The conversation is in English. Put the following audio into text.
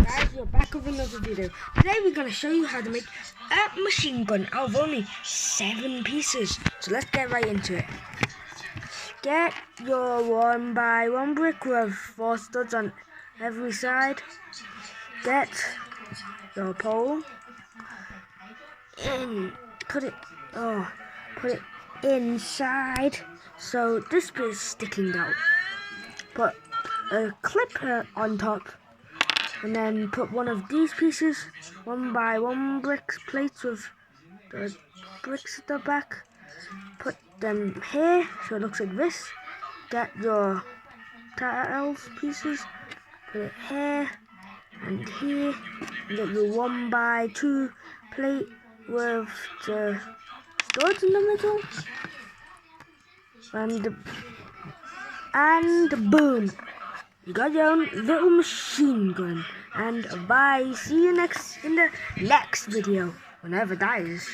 Guys, we're back with another video. Today we're going to show you how to make a machine gun out of only 7 pieces. So let's get right into it. Get your 1x1 brick with 4 studs on every side. Get your pole and put it inside so this bit is sticking out. Put a clip on top. And then put one of these pieces, 1x1 bricks plates with the bricks at the back. Put them here so it looks like this. Get your tiles pieces, put it here and here. And get your 1x2 plate with the studs in the middle. And boom! You got your own little machine gun. And bye. See you in the next video, whenever that is.